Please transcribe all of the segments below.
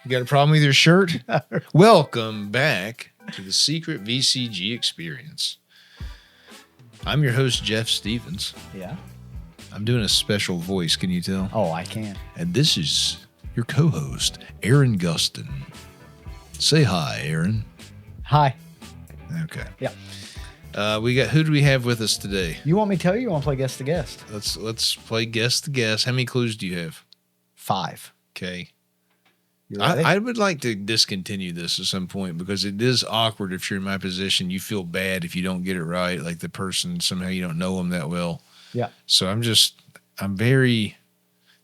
You got a problem with your shirt? Welcome back to the Secret VCG Experience. I'm your host, Jeff Stevens. Yeah. I'm doing a special voice, can you tell? Oh, I can. And this is your co-host, Aaron Gustin. Say hi, Aaron. Hi. Okay. Yeah. Who do we have with us today? You want me to tell you? You want to play guess the guest? Let's play guess the guess. How many clues do you have? 5. Okay. You ready? I would like to discontinue this at some point because it is awkward if you're in my position. You feel bad if you don't get it right, like the person, somehow you don't know them that well. Yeah. So I'm very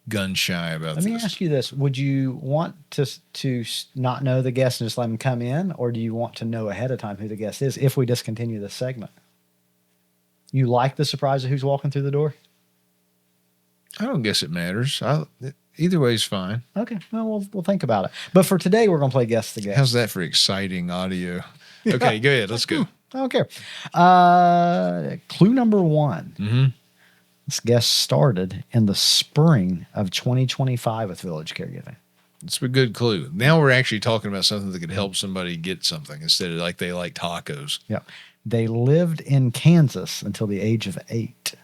gun shy about Let this. me ask you this. Would you want to not know the guest and just let them come in? Or do you want to know ahead of time who the guest is if we discontinue this segment? You like the surprise of who's walking through the door? I don't guess it matters. Either way is fine. Okay. Well, we'll think about it. But for today, we're going to play guess the guest. How's that for exciting audio? Okay, go ahead. Let's go. I don't care. Clue number 1. Mm-hmm. This guest started in the spring of 2025 with Village Caregiving. It's a good clue. Now we're actually talking about something that could help somebody get something instead of like they like tacos. Yeah. They lived in Kansas until the age of 8.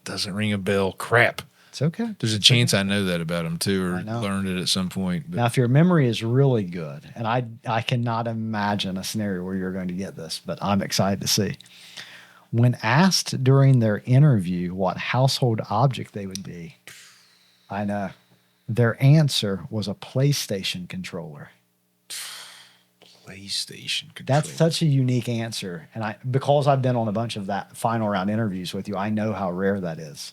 Doesn't ring a bell. Crap. It's okay. There's a chance I know that about him too, or I know. learned it at some point. But Now, if your memory is really good, and I cannot imagine a scenario where you're going to get this, but I'm excited to see. When asked during their interview what household object they would be, I know, their answer was a PlayStation controller. PlayStation controller. That's such a unique answer. And because I've been on a bunch of that final round interviews with you, I know how rare that is.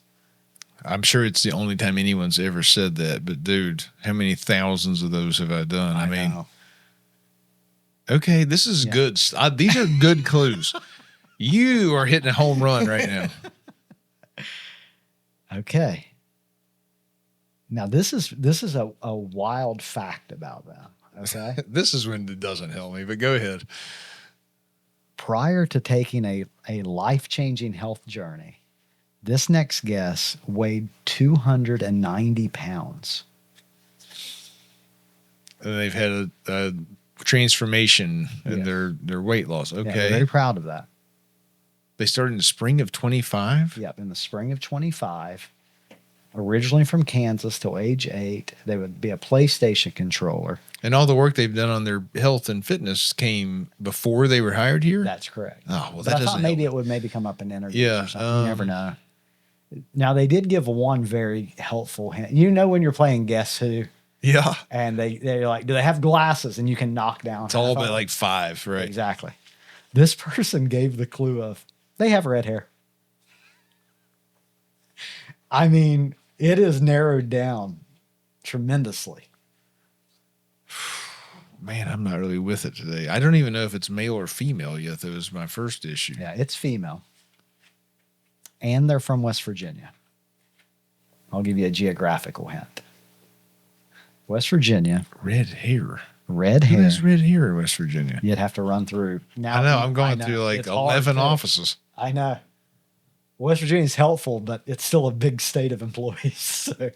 I'm sure it's the only time anyone's ever said that. But dude, how many thousands of those have I done? I mean, know. okay, this is good. These are good clues. You are hitting a home run right now. Okay. Now this is a wild fact about them. Okay. This is when it doesn't help me, but go ahead. Prior to taking a life-changing health journey, this next guest weighed 290 pounds. And they've had a transformation in their weight loss. Okay. Yeah, we're very proud of that. They started in the spring of 25? Yep, in the spring of 25. Originally from Kansas till age 8. They would be a PlayStation controller. And all the work they've done on their health and fitness came before they were hired here? That's correct. Oh, well, But that I thought doesn't maybe help. it would maybe come up in interviews Yeah, or something. You never know. Now, they did give one very helpful hint. You know when you're playing Guess Who, Yeah. and they're like, do they have glasses? And you can knock down. It's all half but of like 5, right? Exactly. This person gave the clue of, they have red hair. I mean, it is narrowed down tremendously. Man, I'm not really with it today. I don't even know if it's male or female yet. That was my first issue. Yeah, it's female. And they're from West Virginia. I'll give you a geographical hint. West Virginia, Red hair. red Who hair. has red hair in West Virginia? You'd have to run through. Now, I know. I'm I going know. through like It's hard 11 to- offices. I know. West Virginia's helpful, but it's still a big state of employees. So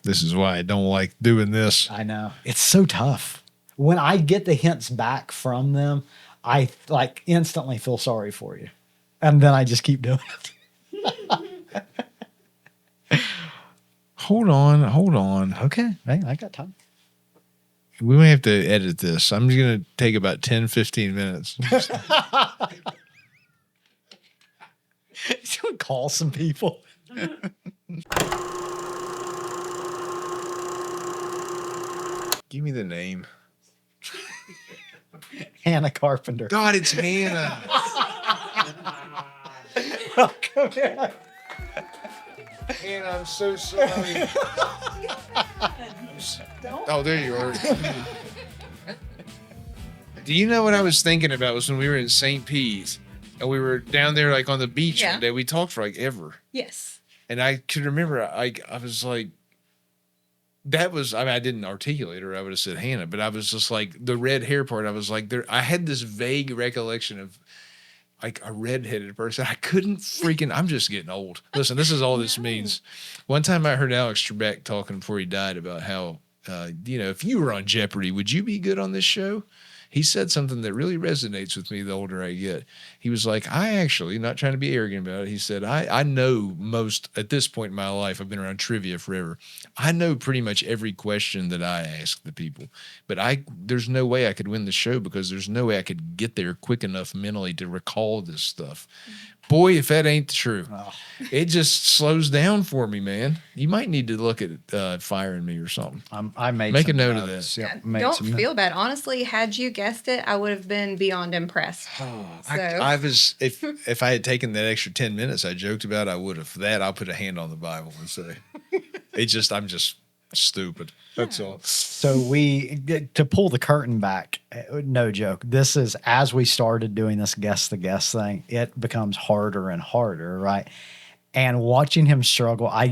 This is why I don't like doing this. I know. It's so tough. When I get the hints back from them, I like instantly feel sorry for you. And then I just keep doing it. Hold on. Okay. Hey, I got time. We may have to edit this. I'm just going to take about 10, 15 minutes. Should we call some people? Give me the name. Hannah Carpenter. God, it's Hannah. Welcome here. Hannah, I'm so sorry. Oh, there you are. Do you know what I was thinking about was when we were in St. Pete and we were down there like on the beach Yeah. one day. We talked for like ever. Yes. And I could remember I was like, that was, I mean, I didn't articulate her. I would have said Hannah, but I was just like the red hair part. I was like, I had this vague recollection of like a redheaded person. I couldn't freaking. I'm just getting old. Listen, this is all this means. One time I heard Alex Trebek talking before he died about how, if you were on Jeopardy, would you be good on this show? He said something that really resonates with me the older I get. He was like, I actually, not trying to be arrogant about it, he said, I know most, at this point in my life, I've been around trivia forever. I know pretty much every question that I ask the people. But there's no way I could win the show because there's no way I could get there quick enough mentally to recall this stuff. Boy, if that ain't true, it just slows down for me, man. You might need to look at firing me or something. I made Make a some note of notes. that. Yep, Don't feel bad. Honestly, had you guessed it, I would have been beyond impressed. I was if I had taken that extra 10 minutes I joked about, I would have. That I'll put a hand on the Bible and say, I'm just stupid. That's all. So to pull the curtain back, no joke. This is as we started doing this guess the guest thing, it becomes harder and harder, right? And watching him struggle, I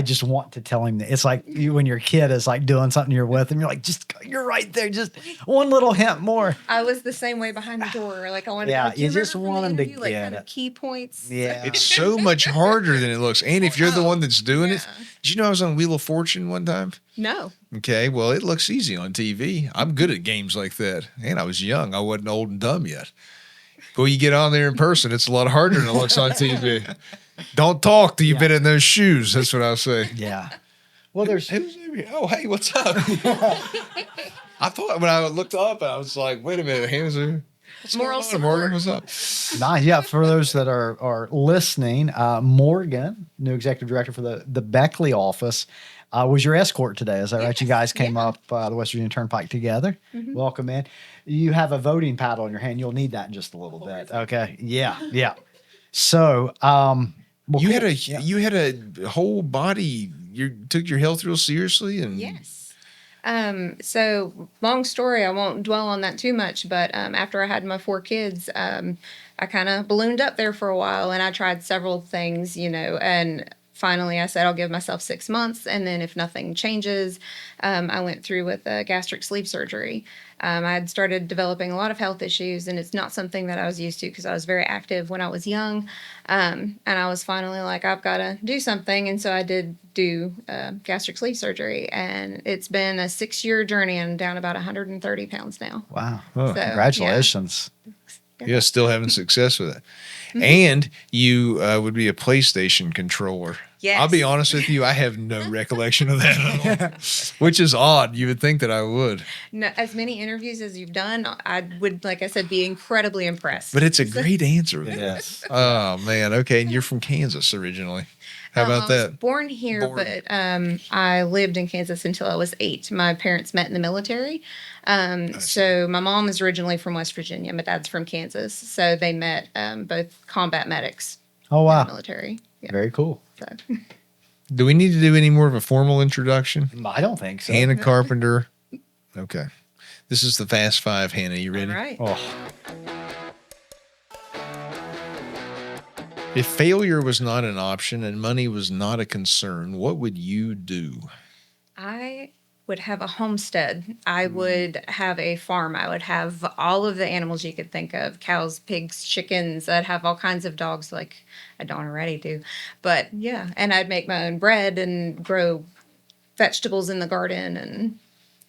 just want to tell him that it's like when your kid is like doing something you're with him, you're like, you're right there, just one little hint more. I was the same way behind the door. Like I wanted, Yeah, do you you just remember from want the him to interview, like get kind it. of key points. Yeah. It's so much harder than it looks. And if you're the one that's doing it, did you know I was on Wheel of Fortune one time? No. Okay, well, it looks easy on TV. I'm good at games like that. And I was young. I wasn't old and dumb yet. But when you get on there in person, it's a lot harder than it looks on TV. Don't talk till you've been in those shoes. That's what I'll say. Yeah. Well, there's Oh, hey, what's up? I thought when I looked up, I was like, wait a minute, hands are. What's Moral going on, Morgan? What's up? nice. Yeah, for those that are listening, Morgan, new executive director for the Beckley office, was your escort today. Is that right? You guys came up the West Virginia Turnpike together. Mm-hmm. Welcome in. You have a voting paddle in your hand. You'll need that in just a little bit. Okay. Yeah. So, you had a whole body. You took your health real seriously, and Yes. So long story, I won't dwell on that too much, but after I had my 4 kids, I kind of ballooned up there for a while, and I tried several things, and finally I said I'll give myself 6 months, and then if nothing changes, I went through with gastric sleeve surgery. I had started developing a lot of health issues, and it's not something that I was used to because I was very active when I was young. And I was finally like, I've got to do something. And so I did do gastric sleeve surgery, and it's been a 6-year journey, and I'm down about 130 pounds now. wow. Oh, So, Congratulations. you're still having success with it. Mm-hmm. And you would be a PlayStation controller. Yes. I'll be honest with you, I have no recollection of that at all, which is odd. You would think that I would. No, as many interviews as you've done, I would, like I said, be incredibly impressed. But it's a great answer. Yes. Oh, man. Okay. And you're from Kansas originally. How about I was that? born here, but I lived in Kansas until I was 8. My parents met in the military. So my mom is originally from West Virginia. My dad's from Kansas. So they met both combat medics Oh, in wow. the military. Yeah. Very cool. So. Do we need to do any more of a formal introduction? I don't think so. Hannah Carpenter. Okay. This is the Fast Five, Hannah. You ready? All right. Oh, If failure was not an option and money was not a concern, what would you do? I would have a homestead. I would have a farm. I would have all of the animals you could think of: cows, pigs, chickens. I'd have all kinds of dogs, like I don't already do. But yeah, and I'd make my own bread and grow vegetables in the garden. And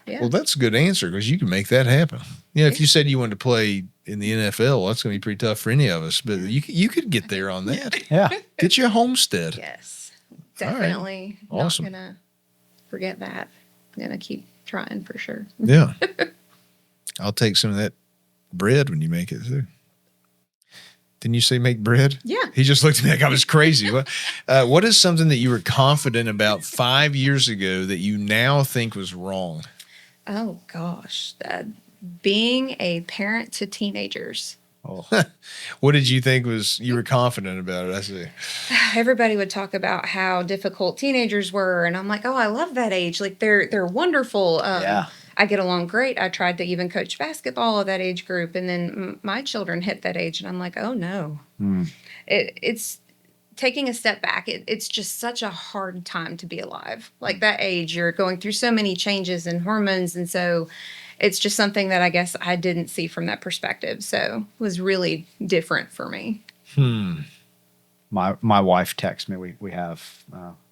yeah. Well, that's a good answer because you can make that happen. Yeah, if you said you wanted to play in the NFL, that's going to be pretty tough for any of us. But you could get there on that. yeah. Get you a homestead. Yes, All right. definitely. Awesome. Not gonna forget that. I'm gonna keep trying for sure. Yeah. I'll take some of that bread when you make it too. Didn't you say make bread? Yeah. He just looked at me like I was crazy. What is something that you were confident about 5 years ago that you now think was wrong? Oh gosh, being a parent to teenagers. Oh. What did you think you were confident about it? I see. Everybody would talk about how difficult teenagers were, and I'm like, oh, I love that age. Like they're wonderful. Yeah. I get along great. I tried to even coach basketball at that age group, and then my children hit that age, and I'm like, oh no. It's taking a step back. It's just such a hard time to be alive. Like that age, you're going through so many changes and hormones, and so it's just something that I guess I didn't see from that perspective. So it was really different for me. My wife texted me. We have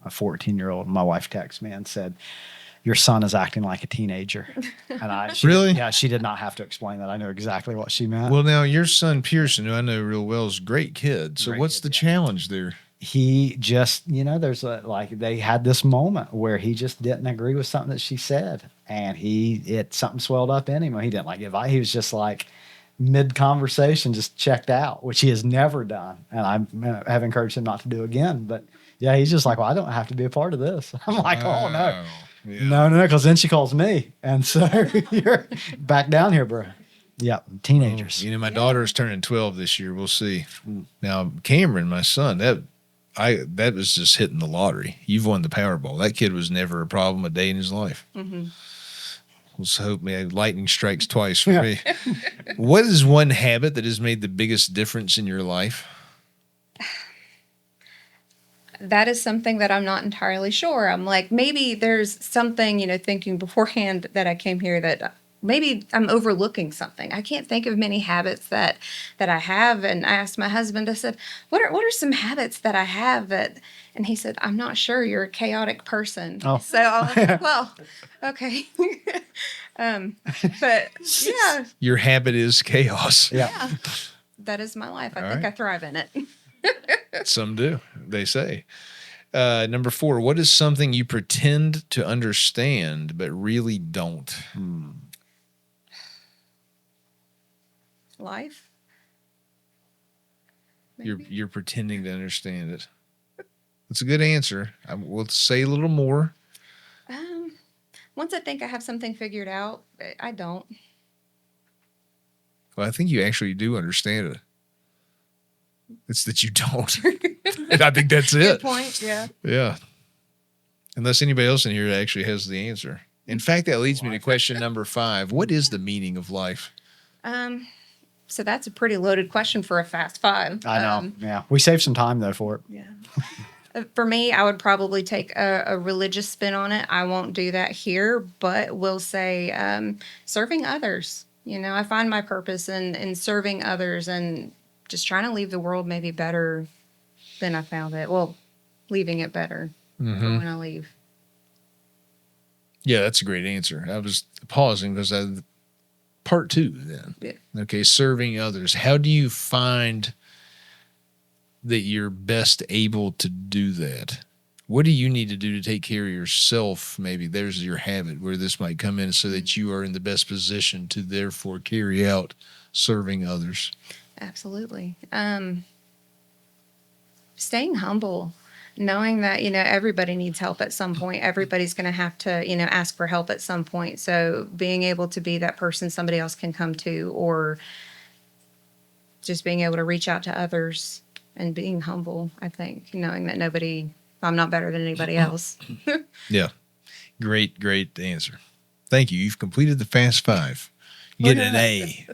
a 14-year-old. My wife texted me and said, "Your son is acting like a teenager." And Really? Yeah, she did not have to explain that. I know exactly what she meant. Well, now your son Pearson, who I know real well, is a great kid. So Great what's kid, the yeah. challenge there? He just, there's they had this moment where he just didn't agree with something that she said, and something swelled up in him. He didn't like it. He was just like mid conversation, just checked out, which he has never done, and I have encouraged him not to do again. But yeah, he's just like, well, I don't have to be a part of this. I'm like, oh no, Wow. Yeah. no, because then she calls me, and so you're back down here, bro. Yeah, teenagers. You know, my daughter is turning 12 this year. We'll see. Now, Cameron, my son, that was just hitting the lottery. You've won the Powerball. That kid was never a problem a day in his life. Let's hope lightning strikes twice for me. What is one habit that has made the biggest difference in your life? That is something that I'm not entirely sure. I'm like, maybe there's something, thinking beforehand that I came here that maybe I'm overlooking something. I can't think of many habits that I have. And I asked my husband, I said, what are some habits that I have and he said, I'm not sure. You're a chaotic person. Oh. So I was like, well, okay. But yeah. Your habit is chaos. Yeah. That is my life. I All think right. I thrive in it. Some do, they say. Number 4, what is something you pretend to understand but really don't? Life. You're pretending to understand it. That's a good answer. We'll say a little more. Once I think I have something figured out, I don't. Well, I think you actually do understand it. It's that you don't. And I think that's Good it. point. Yeah. Yeah. Unless anybody else in here actually has the answer. In fact, that leads me to question number 5. What is the meaning of life? So that's a pretty loaded question for a fast 5. I know. Yeah. We saved some time, though, for it. Yeah. For me, I would probably take a religious spin on it. I won't do that here, but we'll say serving others. I find my purpose in serving others and just trying to leave the world maybe better than I found it. Well, leaving it better for when I leave. Yeah, that's a great answer. I was pausing because part 2 then. Yeah. Okay, serving others. How do you find that you're best able to do that? What do you need to do to take care of yourself? Maybe there's your habit where this might come in so that you are in the best position to therefore carry out serving others. Absolutely. Staying humble, knowing that, everybody needs help at some point. Everybody's going to have to, ask for help at some point. So being able to be that person somebody else can come to, or just being able to reach out to others and being humble, I think, knowing that I'm not better than anybody else. Yeah. Great answer. Thank you. You've completed the Fast 5. You get an A.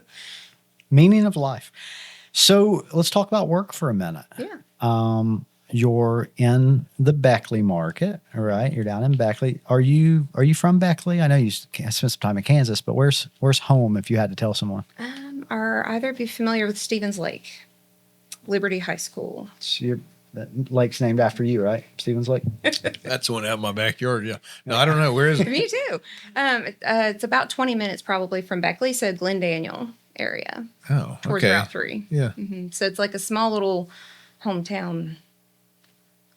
Meaning of life. So let's talk about work for a minute. Yeah. You're in the Beckley market, all right? You're down in Beckley. Are you from Beckley? I know you spent some time in Kansas, but where's home if you had to tell someone? Are either of you familiar with Stevens Lake? Liberty High School. That lake's named after you, right? Stevens Lake? That's the one out in my backyard. Yeah. No, I don't know. Where is it? Me too. It's about 20 minutes probably from Beckley, so Glendaniel area. Oh, Towards okay. Route 3. Yeah. So it's like a small little hometown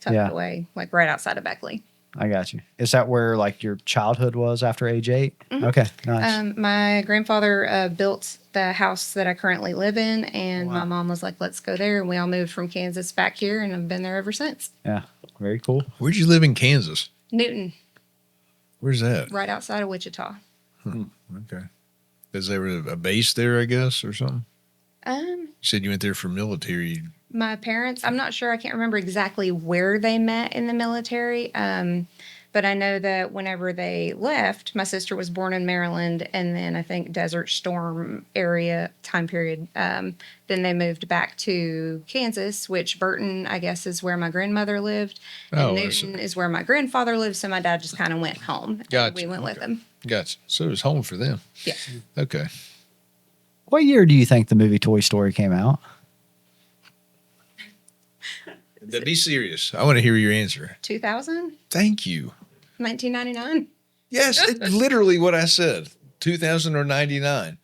tucked away, like right outside of Beckley. I got you. Is that where like your childhood was after age 8? Okay, nice. My grandfather built the house that I currently live in, and my mom was like, let's go there. And we all moved from Kansas back here, and I've been there ever since. Yeah, very cool. Where'd you live in Kansas? Newton, Where's that? right outside of Wichita. Okay. Is there a base there, I guess, or something? You said you went there for military. My parents, I'm not sure. I can't remember exactly where they met in the military. But I know that whenever they left, my sister was born in Maryland, and then I think Desert Storm area time period. Then they moved back to Kansas, which Burton, I guess, is where my grandmother lived, and Oh, Newton is where my grandfather lived. So my dad just kind of went home. And Gotcha. we went with him. Gotcha. So it was home for them. Yeah. Okay. What year do you think the movie Toy Story came out? Be serious. I want to hear your answer. 2000? Thank you. 1999? Yes, literally what I said. 2000 or 99.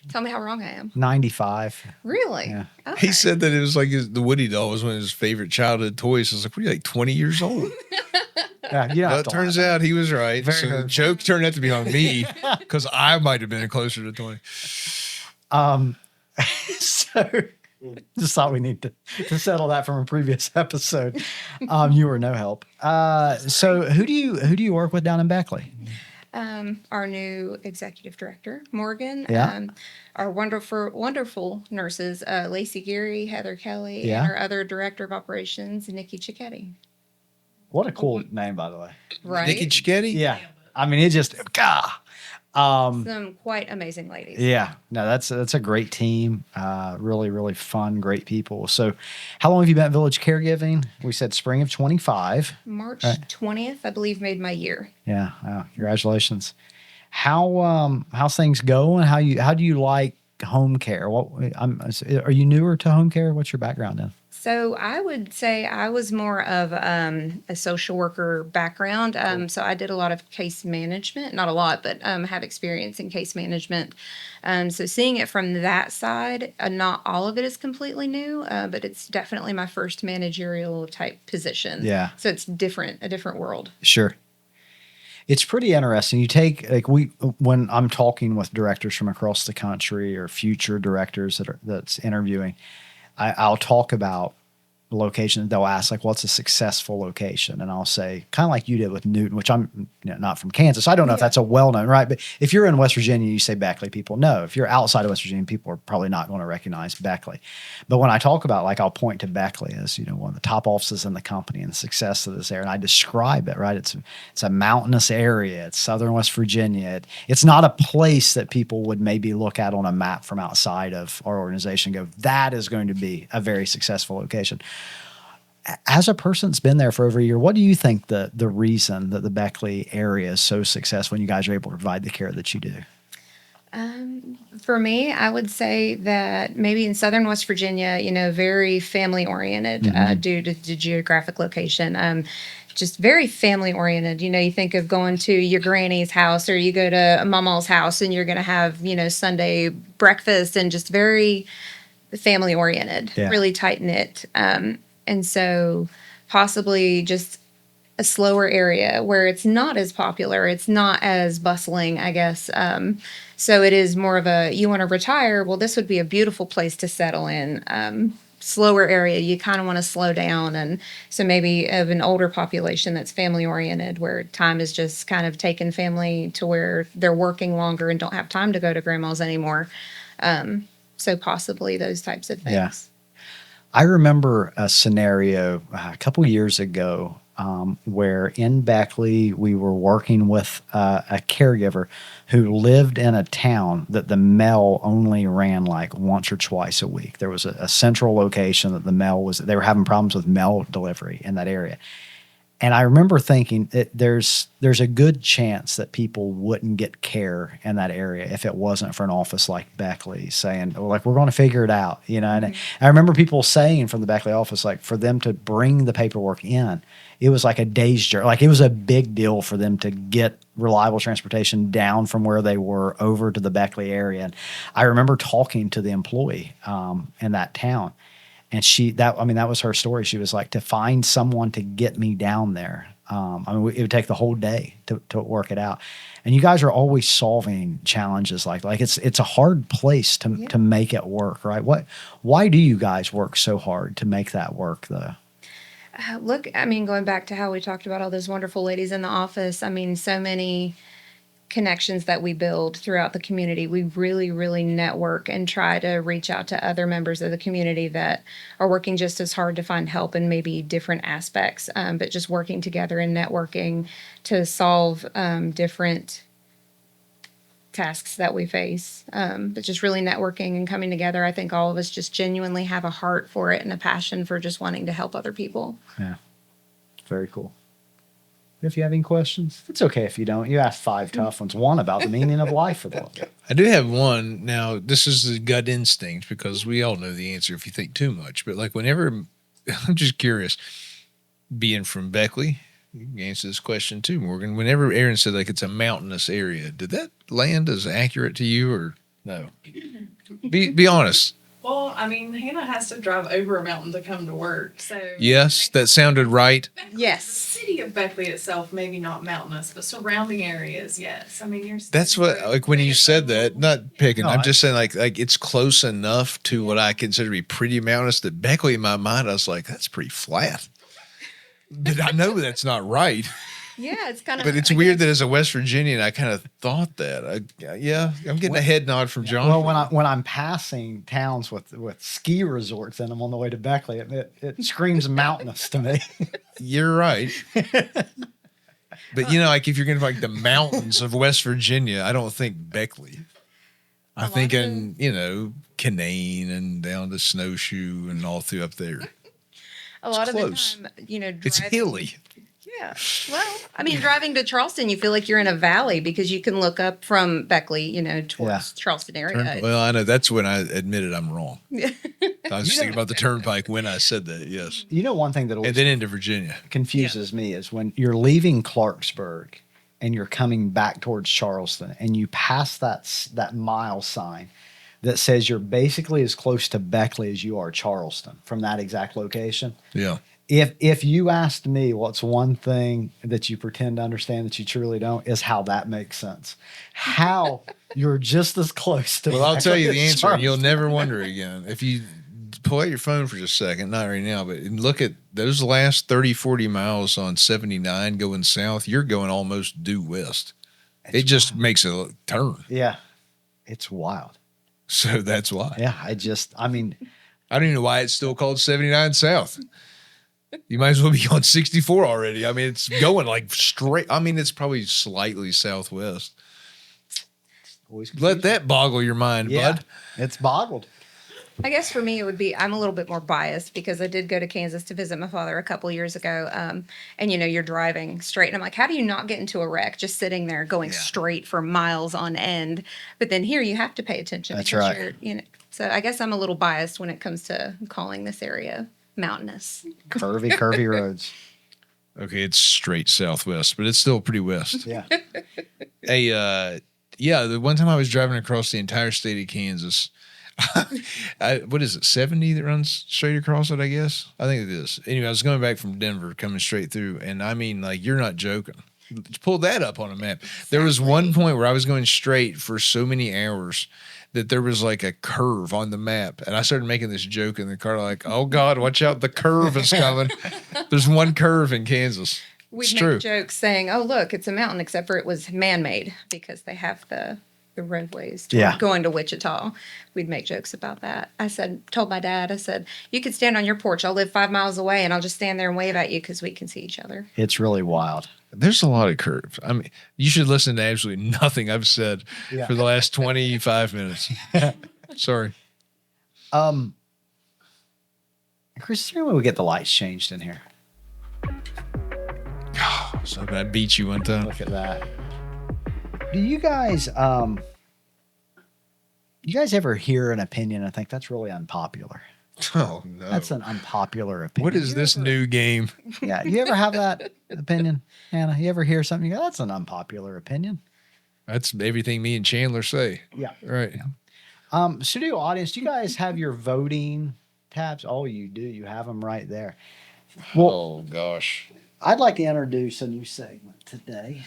Tell me how wrong I am. 95. Really? Yeah. Okay. He said that it was like the Woody doll was one of his favorite childhood toys. I was like, what are you, like 20 years old? Yeah, you don't Well, have it to turns laugh. out he was right. Very So the hurtful. joke turned out to be on me because I might have been closer to 20. So just thought we need to settle that from a previous episode. You were no help. So who do you work with down in Beckley? Our new executive director, Morgan. Yeah. Our wonderful nurses, Lacey Geary, Heather Kelly, Yeah. and our other director of operations, Nikki Cicchetti. What a cool name, by the way. Right? Nikki Cicchetti? Yeah. I mean, it just Some quite amazing ladies. yeah. No, that's a great team. Really, really fun, great people. So, how long have you been at Village Caregiving? We said spring of 25. March Right. 20th, I believe, made my year. Yeah. Congratulations. How's things going? How do you like home care? Are you newer to home care? What's your background in? So I would say I was more of a social worker background. So I did a lot of case management, not a lot, but have experience in case management. So seeing it from that side, not all of it is completely new, but it's definitely my first managerial type position. Yeah. So it's different, a different world. Sure. It's pretty interesting. You take when I'm talking with directors from across the country or future directors that's interviewing, I'll talk about location. They'll ask like, "What's a successful location?" And I'll say, kind of like you did with Newton, which I'm not from Kansas. I don't know if that's a well-known, right? But if you're in West Virginia, you say Beckley, people know. If you're outside of West Virginia, people are probably not going to recognize Beckley. But when I talk about, like, I'll point to Beckley as one of the top offices in the company and the success of this area, and I describe it, right? It's a mountainous area. It's southern West Virginia. It's not a place that people would maybe look at on a map from outside of our organization and go, that is going to be a very successful location. As a person that's been there for over a year, what do you think the reason that the Beckley area is so successful and you guys are able to provide the care that you do? For me, I would say that maybe in southern West Virginia, very family oriented due to the geographic location. Just very family oriented. You think of going to your granny's house or you go to mama's house and you're going to have, Sunday breakfast, and just very family oriented, really tight knit. And so possibly just a slower area where it's not as popular. It's not as bustling, I guess. So it is more of you want to retire. Well, this would be a beautiful place to settle in. Slower area, you kind of want to slow down. And so maybe of an older population that's family oriented, where time is just kind of taken family to where they're working longer and don't have time to go to grandma's anymore. So possibly those types of things. Yeah. I remember a scenario a couple years ago where in Beckley we were working with a caregiver who lived in a town that the mail only ran like once or twice a week. There was a central location that they were having problems with mail delivery in that area. And I remember thinking that there's a good chance that people wouldn't get care in that area if it wasn't for an office like Beckley saying, like, we're going to figure it out, And I remember people saying from the Beckley office, like, for them to bring the paperwork in, it was like a day's journey. Like, it was a big deal for them to get reliable transportation down from where they were over to the Beckley area. And I remember talking to the employee in that town. And that was her story. She was like, to find someone to get me down there. It would take the whole day to work it out. And you guys are always solving challenges like it's a hard place to make it work, right? Why do you guys work so hard to make that work though? Going back to how we talked about all those wonderful ladies in the office. So many connections that we build throughout the community, we really, really network and try to reach out to other members of the community that are working just as hard to find help in maybe different aspects, but just working together and networking to solve different tasks that we face. But just really networking and coming together. I think all of us just genuinely have a heart for it and a passion for just wanting to help other people. Yeah. Very cool. If you have any questions, it's okay if you don't. You asked 5 tough ones. One about the meaning of life for the one. I do have one. Now, this is the gut instinct because we all know the answer if you think too much. But like whenever, I'm just curious, being from Beckley, you can answer this question too, Morgan. Whenever Aaron said like it's a mountainous area, did that land as accurate to you or no? Be honest. Well, I mean, Hannah has to drive over a mountain to come to work, so Yes, that sounded right. The Yes. city of Beckley itself, maybe not mountainous, but surrounding areas, yes. I mean, you're. That's what like when you said that, not picking. No, I'm just saying like it's close enough to what I consider to be pretty mountainous that Beckley in my mind I was like that's pretty flat. But I know that's not right. Yeah, it's kind of. But it's weird that as a West Virginian, I kind of thought that. I'm getting a head nod from John. Well, when I'm passing towns with ski resorts in them on the way to Beckley, it screams mountainous to me. You're right. But like if you're going to like the mountains of West Virginia, I don't think Beckley. I'm lot thinking, Canaan and down to Snowshoe and all through up there. a lot of close. the time, It's driving- hilly. Yeah. Well, I mean, driving to Charleston, you feel like you're in a valley because you can look up from Beckley, towards Charleston area. Well, I know that's when I admitted I'm wrong. I was just thinking about the turnpike when I said that. Yes, You know, one thing that and always then into Virginia. confuses me is when you're leaving Clarksburg and you're coming back towards Charleston and you pass that mile sign that says you're basically as close to Beckley as you are Charleston from that exact location. Yeah. If you asked me what's one thing that you pretend to understand that you truly don't, is how that makes sense. How you're just as close to Well, I'll tell you the Beckley as answer, and you'll Charleston. never wonder again. If you pull out your phone for just a second, not right now, but look at those last 30, 40 miles on 79 going south, you're going almost due west. It just makes a turn. Yeah. It's wild. So that's why. Yeah. I mean, I don't even know why it's still called 79 South. You might as well be on 64 already. I mean, it's going like straight. I mean, it's probably slightly southwest. always Let confusing. that boggle your mind, Yeah. bud. It's boggled. I guess for me, it would be I'm a little bit more biased because I did go to Kansas to visit my father a couple years ago. And you're driving straight. And I'm like, how do you not get into a wreck just sitting there going straight for miles on end? But then here you have to pay attention. That's because right. So I guess I'm a little biased when it comes to calling this area mountainous. Curvy roads. Okay, it's straight southwest, but it's still pretty west. Yeah. The one time I was driving across the entire state of Kansas, what is it, 70 that runs straight across it, I guess? I think it is. Anyway, I was going back from Denver, coming straight through, and I mean, like, you're not joking. Pull that up on a map. There was one point where I was going straight for so many hours that there was like a curve on the map. And I started making this joke in the car, like, oh God, watch out, the curve is coming. There's one curve in Kansas. We'd It's make true. jokes saying, oh, look, it's a mountain, except for it was man-made because they have the roadways going to Wichita. We'd make jokes about that. Told my dad, I said, you could stand on your porch. I'll live 5 miles away and I'll just stand there and wave at you because we can see each other. It's really wild. There's a lot of curves. I mean, you should listen to absolutely nothing I've said for the last 25 minutes. Sorry. Chris, is there any way we get the lights changed in here? So I beat you one time. Look at that. Do you guys ever hear an opinion and think that's really unpopular? Oh, no. That's an unpopular opinion. What is this new game? Yeah. You ever have that opinion, Hannah? You ever hear something? You go, that's an unpopular opinion. That's everything me and Chandler say. Yeah. Right. Studio audience, do you guys have your voting tabs? Oh, you do. You have them right there. Well, Oh, gosh. I'd like to introduce a new segment today.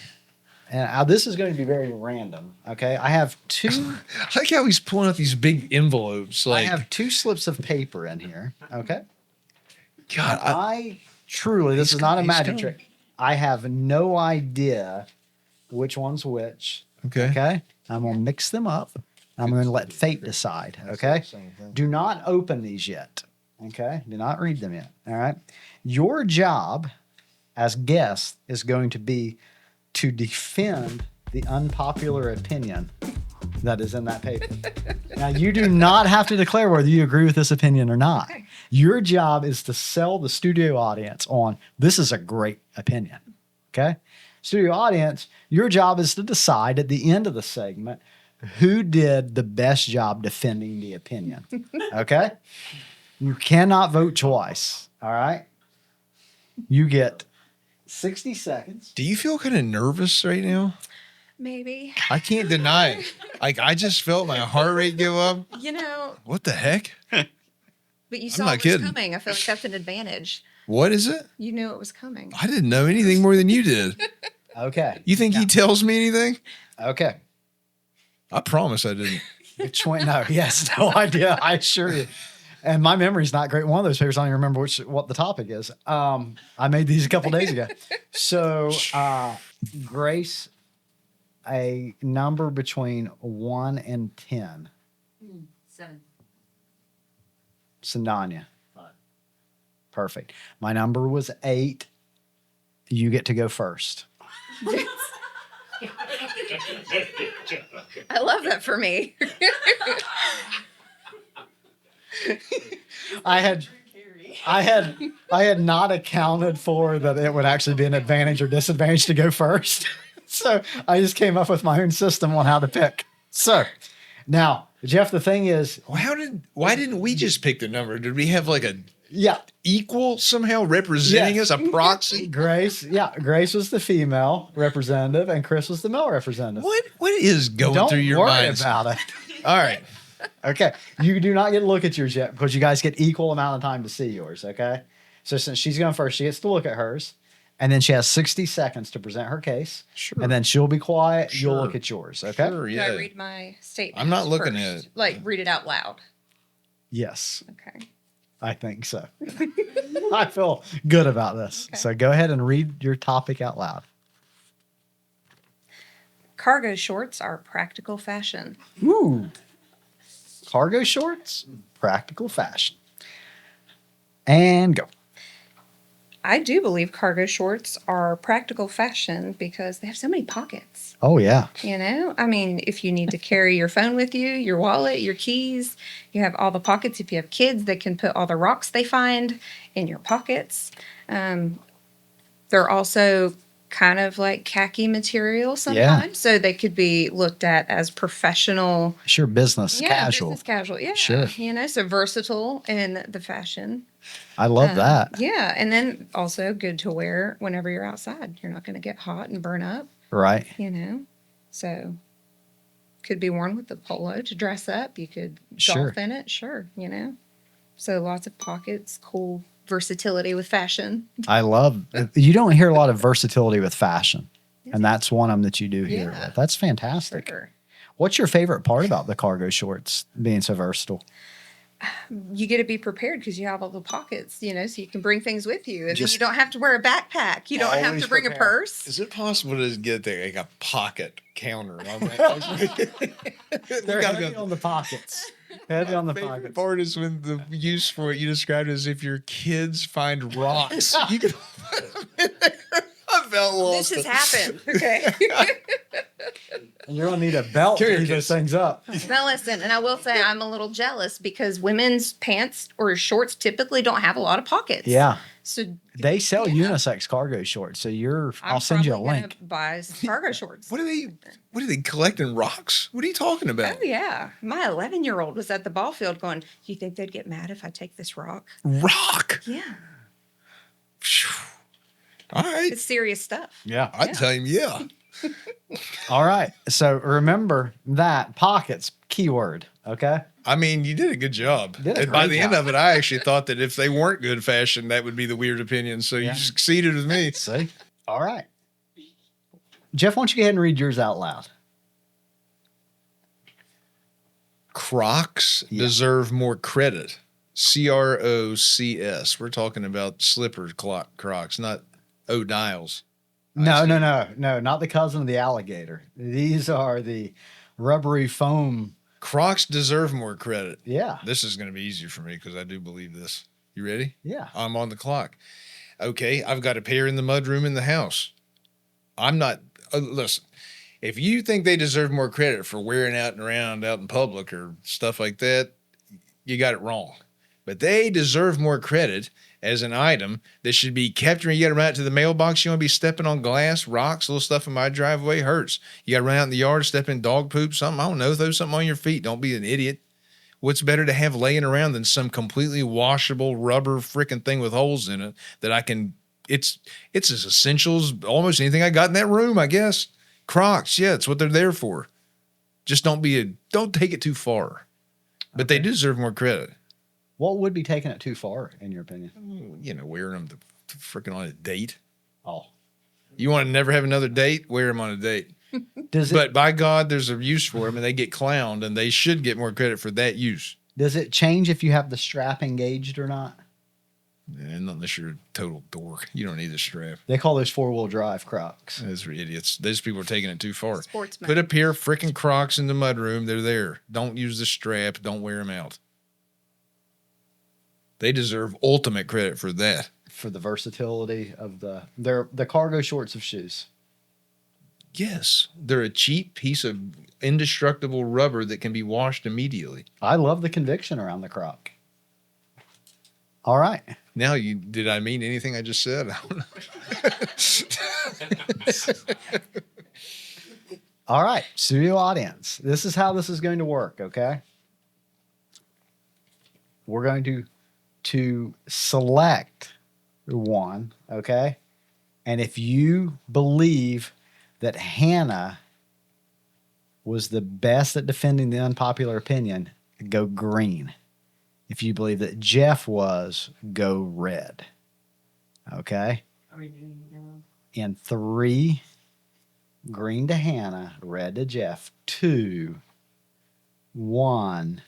And this is going to be very random. Okay. I have two. I like how he's pulling out these big envelopes. I Like, have 2 slips of paper in here. Okay. God, I truly, this He's is not a he's magic coming. trick. I have no idea which one's which. Okay. Okay. I'm going to mix them up. I'm going to let fate decide. Okay. Do not open these yet. Okay. Do not read them yet. All right. Your job as guest is going to be to defend the unpopular opinion that is in that paper. Now, you do not have to declare whether you agree with this opinion or not. Your job is to sell the studio audience on this is a great opinion. Okay. Studio audience, your job is to decide at the end of the segment who did the best job defending the opinion. Okay. You cannot vote twice. All right. You get 60 seconds. Do you feel kind of nervous right now? Maybe. I can't deny it. Like, I just felt my heart rate go up. You know, What the heck? but you saw not it was kidding. coming. I feel like that's an advantage. What is it? You knew it was coming. I didn't know anything more than you did. Okay. You think he tells me anything? Okay. I promise I didn't. Which one? No, yes, no idea. I assure you. And my memory's not great. One of those papers, I don't even remember what the topic is. I made these a couple days ago. So, Grace, a number between 1 and 10. 7. Sandanya. Perfect. My number was 8. You get to go first. I love that for me. I had not accounted for that it would actually be an advantage or disadvantage to go first. So I just came up with my own system on how to pick. So now, Jeff, the thing is, Why didn't we just pick the number? Did we have like a yeah, equal somehow representing Yes. us, a proxy? Grace was the female representative and Chris was the male representative. What is going Don't through your worry minds? about it. All right. Okay. You do not get to look at yours yet because you guys get equal amount of time to see yours. Okay. So since she's going first, she gets to look at hers. And then she has 60 seconds to present her case. Sure. And then she'll be quiet. You'll Sure. look at yours. Okay. Sure, Do yeah. I read my statement? I'm not looking first? at it. Like, read it out loud. Yes, Okay. I think so. I feel good about this. Okay. So go ahead and read your topic out loud. Cargo shorts are practical fashion. Ooh. Cargo shorts, practical fashion. And go. I do believe cargo shorts are practical fashion because they have so many pockets. Oh, yeah. You know, I mean, if you need to carry your phone with you, your wallet, your keys, you have all the pockets. If you have kids, they can put all the rocks they find in your pockets. They're also kind of like khaki material sometimes, so they could be looked at as professional. Sure, business casual. Business casual, yeah. Sure. You know, so versatile in the fashion. I love that. Yeah, and then also good to wear whenever you're outside. You're not going to get hot and burn up, Right. you know. So could be worn with the polo to dress up. You could Sure. golf in it, sure, you know. So lots of pockets, cool versatility with fashion. I love you don't hear a lot of versatility with fashion. And that's one of them that you do hear. Yeah. With. That's fantastic. Sure. What's your favorite part about the cargo shorts being so versatile? You get to be prepared because you have all the pockets, you know, so you can bring things with you. And then Just you don't have to wear a backpack. You don't have always to bring a prepared. purse. Is it possible to get there like a pocket counter on that? They're Gotta heavy go. on the pockets. Heavy on the Favorite pockets. part is when the use for it you described as if your kids find rocks. You can put them in there. I felt lost. This has happened. Okay. And you're gonna need a belt to keep those Curious. things up. Now listen, and I will say I'm a little jealous because women's pants or shorts typically don't have a lot of pockets. Yeah. So They sell Yeah. unisex cargo shorts. So I'll I'm send you a probably gonna link. Buy some cargo shorts. What are they collecting rocks? What are you talking about? Oh yeah, my 11-year-old was at the ball field going. You think they'd get mad if I take this rock? Rock. Yeah, Phew. All right. it's serious stuff. Yeah. I'd tell him, yeah. All right. So remember that pockets keyword. Okay. I mean, you did a good job. Did a And by great the end job. of it, I actually thought that if they weren't good fashion, that would be the weird opinion. So Yeah. you succeeded with me. See. All right. Jeff, why don't you go ahead and read yours out loud? Crocs Yeah. deserve more credit. Crocs. We're talking about slipper Crocs, not O'Dials. No, not the cousin of the alligator. These are the rubbery foam. Crocs deserve more credit. Yeah. This is going to be easier for me because I do believe this. You ready? Yeah. I'm on the clock. Okay, I've got a pair in the mudroom in the house. I'm not, listen, if you think they deserve more credit for wearing out and around out in public or stuff like that, you got it wrong. But they deserve more credit as an item that should be kept when you got to run out to the mailbox. You want to be stepping on glass, rocks, little stuff in my driveway hurts. You got to run out in the yard, step in dog poop, something. I don't know, throw something on your feet. Don't be an idiot. What's better to have laying around than some completely washable rubber freaking thing with holes in it that I can, it's as essential as almost anything I got in that room, I guess. Crocs, yeah, it's what they're there for. Just don't take it too far. But they deserve more credit. What would be taking it too far, in your opinion? You know, wearing them to freaking on a date. Oh. You want to never have another date? Wear them on a date. But by God, there's a use for them, and they get clowned, and they should get more credit for that use. Does it change if you have the strap engaged or not? And unless you're a total dork, you don't need the strap. They call those 4-wheel drive Crocs. Those are idiots. Those people are taking it too far. Sportsman. Put a pair of freaking Crocs in the mudroom. They're there. Don't use the strap. Don't wear them out. They deserve ultimate credit for that. For the versatility of the cargo shorts of shoes. Yes, they're a cheap piece of indestructible rubber that can be washed immediately. I love the conviction around the Croc. All right. Now, did I mean anything I just said? I don't know. All right, studio audience. This is how this is going to work, okay? We're going to select one, okay? And if you believe that Hannah was the best at defending the unpopular opinion, go green. If you believe that Jeff was, go red. Okay? In 3, green to Hannah, red to Jeff. 2, 1,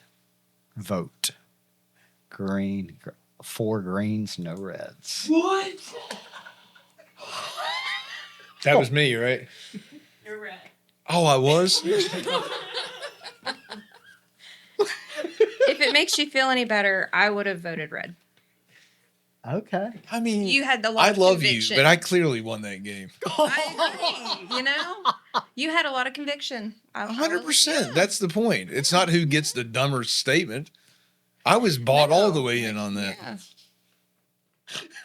vote. Green, 4 greens, no reds. What? That was me, right? You're right. Oh, I was? If it makes you feel any better, I would have voted red. Okay. I mean, You had the lot I of love conviction. you, but I clearly won that game. I agree. You know, you had a lot of conviction. 100%. That's the point. It's not who gets the dumber statement. I was bought all the way in on that. Yeah.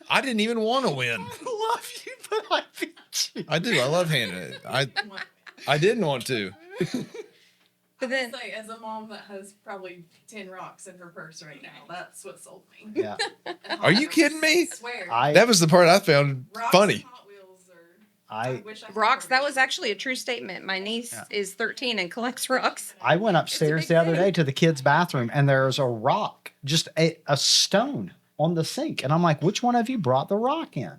I didn't even want to win. I love you, but I beat you. I do. I love Hannah. I didn't want to. But then, Say, as a mom that has probably 10 rocks in her purse right now, that's what sold me. Yeah. Are you kidding me? I swear. That was the part I found Rocks funny. and Hot Wheels are, I wish I could rocks, that afford was actually a true statement. My niece Yeah. is 13 and collects rocks. I went upstairs big the other thing. day to the kids' bathroom, and there's a rock, just a stone on the sink. And I'm like, which one of you brought the rock in?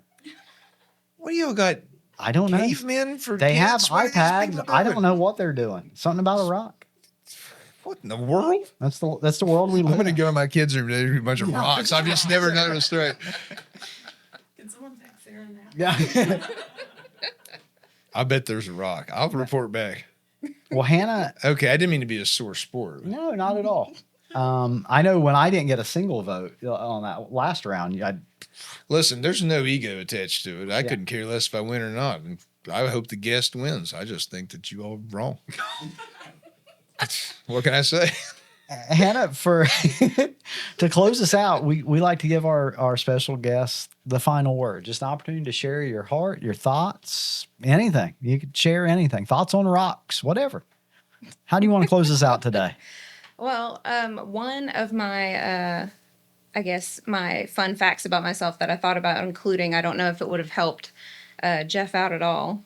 What do you got? I don't know. Cavemen for They have kids? What are these iPads. people I doing? don't know what they're doing. Something about a rock. What in the world? That's the world we I'm live going to in. go in my kids' room. There's a bunch of rocks. I've just never noticed. Right. Can someone text Sarah now? Yeah. I bet there's a rock. I'll report back. Well, Hannah, Okay, I didn't mean to be a sore sport. no, not at all. I know when I didn't get a single vote on that last round, Listen, there's no ego attached to it. I Yeah. couldn't care less if I win or not. And I hope the guest wins. I just think that you all are wrong. What can I say? Hannah, for to close us out, we like to give our special guests the final word. Just an opportunity to share your heart, your thoughts, anything. You could share anything. Thoughts on rocks, whatever. How do you want to close us out today? Well, one of my, I guess, my fun facts about myself that I thought about including, I don't know if it would have helped Jeff out at all,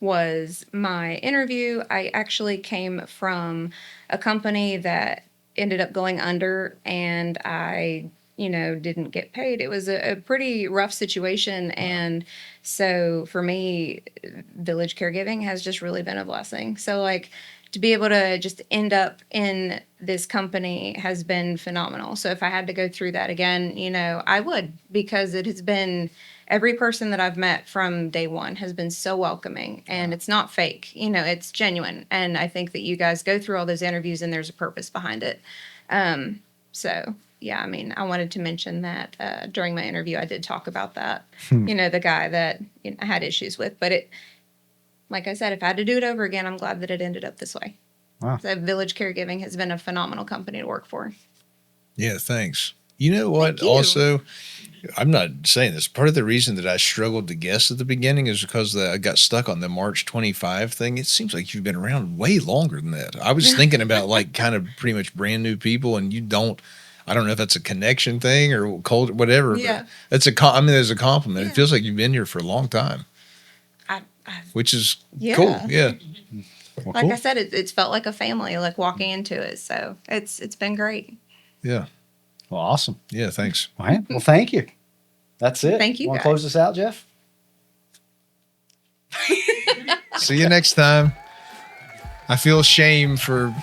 was my interview. I actually came from a company that ended up going under, and I, didn't get paid. It was a pretty rough situation. And so for me, Village Caregiving has just really been a blessing. So like to be able to just end up in this company has been phenomenal. So if I had to go through that again, I would, because it has been every person that I've met from day one has been so welcoming, and it's not fake. It's genuine. And I think that you guys go through all those interviews and there's a purpose behind it. So yeah, I mean, I wanted to mention that during my interview, I did talk about that, the guy that I had issues with, but like I said, if I had to do it over again, I'm glad that it ended up this way. Wow. So Village Caregiving has been a phenomenal company to work for. Yeah, thanks. You know what? Thank you. Also, I'm not saying this. Part of the reason that I struggled to guess at the beginning is because I got stuck on the March 25 thing. It seems like you've been around way longer than that. I was thinking about like kind of pretty much brand new people, and you don't. I don't know if that's a connection thing or culture, whatever. Yeah. But I mean, there's a compliment. Yeah. It feels like you've been here for a long time, which is Yeah. cool. Yeah. Well, Like cool. I said, it's felt like a family, like walking into it. So it's been great. Yeah. Well, awesome. Yeah. Thanks. All right. Well, thank you. That's it. Thank you, Want to guys. close this out, Jeff? See you next time. I feel shame for